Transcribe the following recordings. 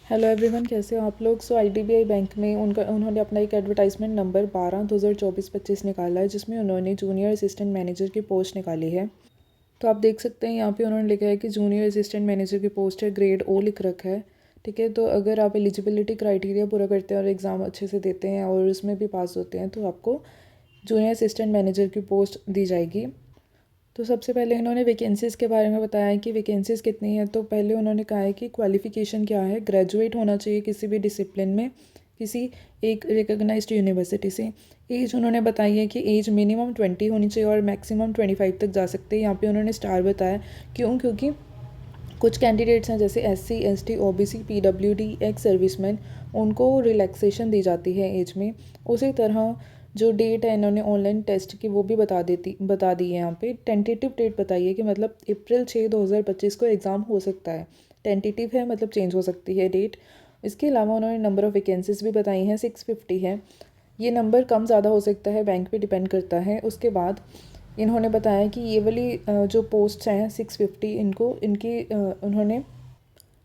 Hello everyone, कैसे हो आप लोग। आईडीबीआई बैंक में उन्होंने अपना एक एडवर्टाइजमेंट नंबर 12/2024-25 निकाला है, जिसमें उन्होंने जूनियर असिस्टेंट मैनेजर की पोस्ट निकाली है। तो आप देख सकते हैं यहाँ पे उन्होंने लिखा है कि जूनियर असिस्टेंट मैनेजर की पोस्ट है, ग्रेड ओ लिख रखा है। ठीक है, तो अगर आप एलिजिबिलिटी क्राइटेरिया पूरा करते हैं और एग्ज़ाम अच्छे से देते हैं और उसमें भी पास होते हैं तो आपको जूनियर असिस्टेंट मैनेजर की पोस्ट दी जाएगी। तो सबसे पहले इन्होंने वैकेंसीज़ के बारे में बताया है कि वैकेंसीज़ कितनी है। तो पहले उन्होंने कहा है कि क्वालिफ़िकेशन क्या है, ग्रेजुएट होना चाहिए किसी भी डिसिप्लिन में, किसी एक रिकॉग्नाइज्ड यूनिवर्सिटी से। एज उन्होंने बताई है कि एज मिनिमम 20 होनी चाहिए और मैक्सिमम 25 तक जा सकते हैं। यहाँ पे उन्होंने स्टार बताया, क्योंकि कुछ कैंडिडेट्स हैं जैसे SC ST OBC PWD ex serviceman, उनको रिलैक्सेशन दी जाती है एज में। उसी तरह जो डेट है इन्होंने ऑनलाइन टेस्ट की वो भी बता दी है। यहाँ पे टेंटेटिव डेट बताइए कि मतलब अप्रैल 6 2025 को एग्ज़ाम हो सकता है। टेंटेटिव है मतलब चेंज हो सकती है डेट। इसके अलावा उन्होंने नंबर ऑफ़ वैकेंसीज भी बताई हैं, 650 है। ये नंबर कम ज़्यादा हो सकता है, बैंक पे डिपेंड करता है। उसके बाद इन्होंने बताया कि ये वाली जो पोस्ट्स हैं 650, उन्होंने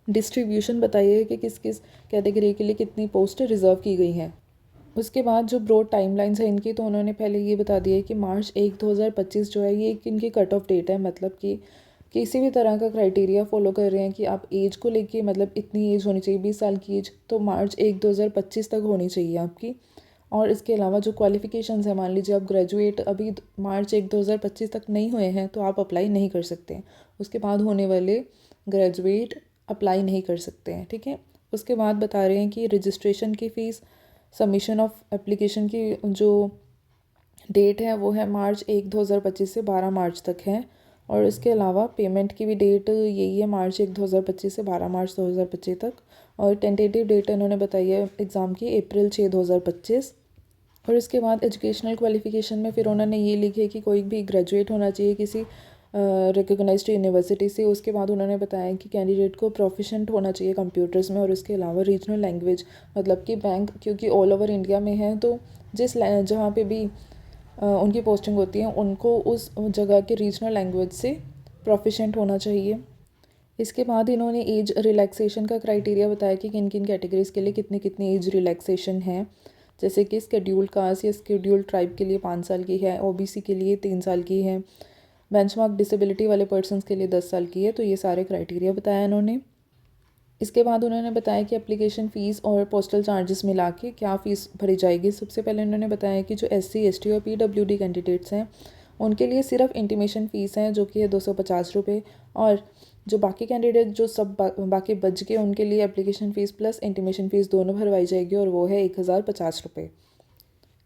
डिस्ट्रीब्यूशन बताई है कि किस किस कैटेगरी के लिए कितनी पोस्ट रिज़र्व की गई हैं। उसके बाद जो ब्रॉड टाइमलाइंस है इनकी, तो उन्होंने पहले ये बता दिया है कि मार्च 1 2025 जो है ये एक इनकी कट ऑफ डेट है। मतलब कि किसी भी तरह का क्राइटेरिया फॉलो कर रहे हैं कि आप एज को लेके, मतलब इतनी एज होनी चाहिए 20 साल की एज, तो मार्च 1 2025 तक होनी चाहिए आपकी। और इसके अलावा जो क्वालिफ़िकेशंस है, मान लीजिए आप ग्रेजुएट अभी मार्च 1 2025 तक नहीं हुए हैं तो आप अप्लाई नहीं कर सकते हैं। उसके बाद होने वाले ग्रेजुएट अप्लाई नहीं कर सकते हैं। ठीक है, उसके बाद बता रहे हैं कि रजिस्ट्रेशन की फ़ीस, सबमिशन ऑफ एप्लीकेशन की जो डेट है वो है मार्च 1 2025 से 12 मार्च तक है। और इसके अलावा पेमेंट की भी डेट यही है, मार्च 1 2025 से 12 मार्च 2025 तक। और टेंटेटिव डेट इन्होंने बताई है एग्ज़ाम की अप्रैल 6 2025। और इसके बाद एजुकेशनल क्वालिफ़िकेशन में फिर उन्होंने ये लिखे कि कोई भी ग्रेजुएट होना चाहिए किसी रिकॉग्नाइज्ड यूनिवर्सिटी से। उसके बाद उन्होंने बताया कि कैंडिडेट को प्रोफिशेंट होना चाहिए कंप्यूटर्स में। और इसके अलावा रीजनल लैंग्वेज, मतलब कि बैंक क्योंकि ऑल ओवर इंडिया में है, तो जहाँ पे भी उनकी पोस्टिंग होती है उनको उस जगह के रीजनल लैंग्वेज से प्रोफिशेंट होना चाहिए। इसके बाद इन्होंने एज रिलैक्सेशन का क्राइटेरिया बताया कि किन किन कैटेगरीज़ के लिए कितनी कितनी एज रिलैक्सेशन है। जैसे कि स्केड्यूल्ड कास्ट या स्केड्यूल्ड ट्राइब के लिए 5 साल की है, OBC के लिए 3 साल की है, बेंचमार्क डिसेबिलिटी वाले पर्सनस के लिए 10 साल की है। तो ये सारे क्राइटेरिया बताया इन्होंने। इसके बाद उन्होंने बताया कि एप्लीकेशन फ़ीस और पोस्टल चार्जेस मिला के क्या फ़ीस भरी जाएगी। सबसे पहले उन्होंने बताया कि जो SC ST और PWD कैंडिडेट्स हैं उनके लिए सिर्फ इंटीमेशन फ़ीस है जो कि है 250 रुपये। और जो बाकी कैंडिडेट जो सब बाकी बच गए उनके लिए application fees plus intimation fees दोनों भरवाई जाएगी और वो है 1050 रुपये।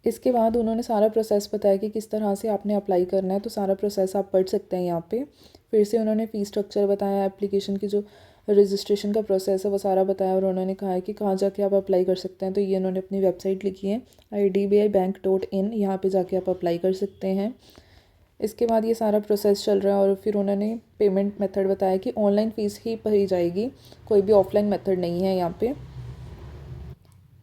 इसके बाद उन्होंने सारा प्रोसेस बताया कि किस तरह से आपने अप्लाई करना है। तो सारा प्रोसेस आप पढ़ सकते हैं यहाँ पे। फिर से उन्होंने फ़ीस स्ट्रक्चर बताया, एप्लीकेशन की जो रजिस्ट्रेशन का प्रोसेस है वो सारा बताया। और उन्होंने कहा है कि कहाँ जाके आप अप्लाई कर सकते हैं। तो ये उन्होंने अपनी वेबसाइट लिखी है idbibank.in, यहाँ पे जाके आप अप्लाई कर सकते हैं। इसके बाद ये सारा प्रोसेस चल रहा है। और फिर उन्होंने पेमेंट मेथड बताया कि ऑनलाइन फ़ीस ही भरी जाएगी, कोई भी ऑफलाइन मेथड नहीं है यहाँ पे।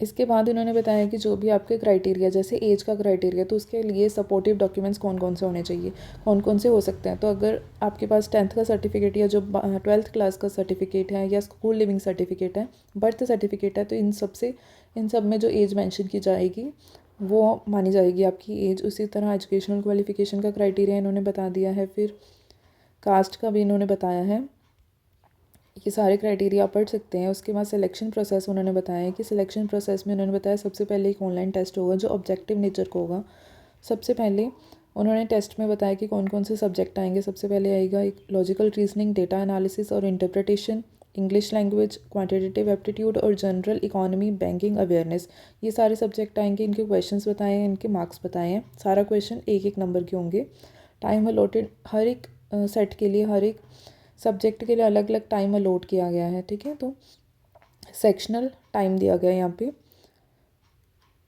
इसके बाद इन्होंने बताया कि जो भी आपके क्राइटेरिया, जैसे एज का क्राइटेरिया, तो उसके लिए सपोर्टिव डॉक्यूमेंट्स कौन कौन से होने चाहिए, कौन कौन से हो सकते हैं। तो अगर आपके पास 10th का सर्टिफिकेट या जो 12th क्लास का सर्टिफिकेट है या स्कूल लिविंग सर्टिफिकेट है, बर्थ सर्टिफिकेट है, तो इन सब में जो एज मेंशन की जाएगी वो मानी जाएगी आपकी एज। उसी तरह एजुकेशनल क्वालिफिकेशन का क्राइटेरिया इन्होंने बता दिया है। फिर कास्ट का भी इन्होंने बताया है। ये सारे क्राइटेरिया आप पढ़ सकते हैं। उसके बाद सिलेक्शन प्रोसेस उन्होंने बताया है कि सिलेक्शन प्रोसेस में उन्होंने बताया सबसे पहले एक ऑनलाइन टेस्ट होगा जो ऑब्जेक्टिव नेचर का होगा। सबसे पहले उन्होंने टेस्ट में बताया कि कौन कौन से सब्जेक्ट आएंगे। सबसे पहले आएगा एक लॉजिकल रीजनिंग, डेटा एनालिसिस और interpretation, English language, quantitative aptitude और जनरल इकोनॉमी, बैंकिंग अवेयरनेस। ये सारे सब्जेक्ट आएंगे। इनके क्वेश्चंस बताए हैं, इनके मार्क्स बताए हैं। सारा क्वेश्चन एक एक नंबर के होंगे। टाइम अलॉटेड हर एक सेट के लिए, हर एक सब्जेक्ट के लिए अलग अलग टाइम अलॉट किया गया है। ठीक है, तो सेक्शनल टाइम दिया गया है यहाँ पे।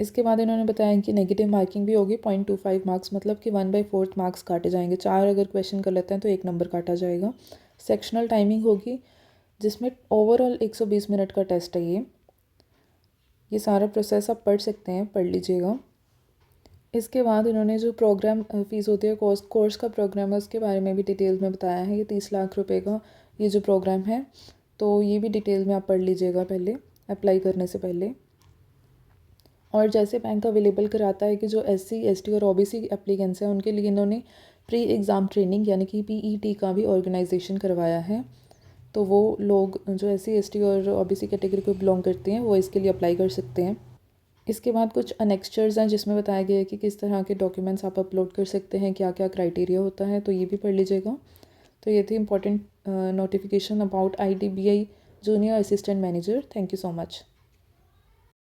इसके बाद इन्होंने बताया कि नेगेटिव मार्किंग भी होगी, 0.25 मार्क्स, मतलब कि 1/4 मार्क्स काटे जाएंगे। 4 अगर क्वेश्चन कर लेते हैं तो 1 नंबर काटा जाएगा। सेक्शनल टाइमिंग होगी जिसमें ओवरऑल 120 मिनट का टेस्ट है ये सारा प्रोसेस आप पढ़ सकते हैं, पढ़ लीजिएगा। इसके बाद इन्होंने जो प्रोग्राम फ़ीस होती है, कोर्स का प्रोग्राम है, उसके बारे में भी डिटेल में बताया है। ये 30 लाख रुपए का ये जो प्रोग्राम है, तो ये भी डिटेल में आप पढ़ लीजिएगा पहले। अप्लाई करने से पहले। और जैसे बैंक अवेलेबल कराता है कि जो SC ST और OBC एप्लीकेंट्स हैं उनके लिए इन्होंने प्री एग्ज़ाम ट्रेनिंग यानी कि PET का भी ऑर्गेनाइजेशन करवाया है। तो वो लोग जो SC ST और OBC कैटेगरी को बिलोंग करते हैं वो इसके लिए अप्लाई कर सकते हैं। इसके बाद कुछ अनेक्स्चर्स हैं जिसमें बताया गया है कि किस तरह के डॉक्यूमेंट्स आप अपलोड कर सकते हैं, क्या क्या क्राइटेरिया होता है, तो ये भी पढ़ लीजिएगा। तो ये थी important notification about IDBI junior assistant manager. Thank you so much.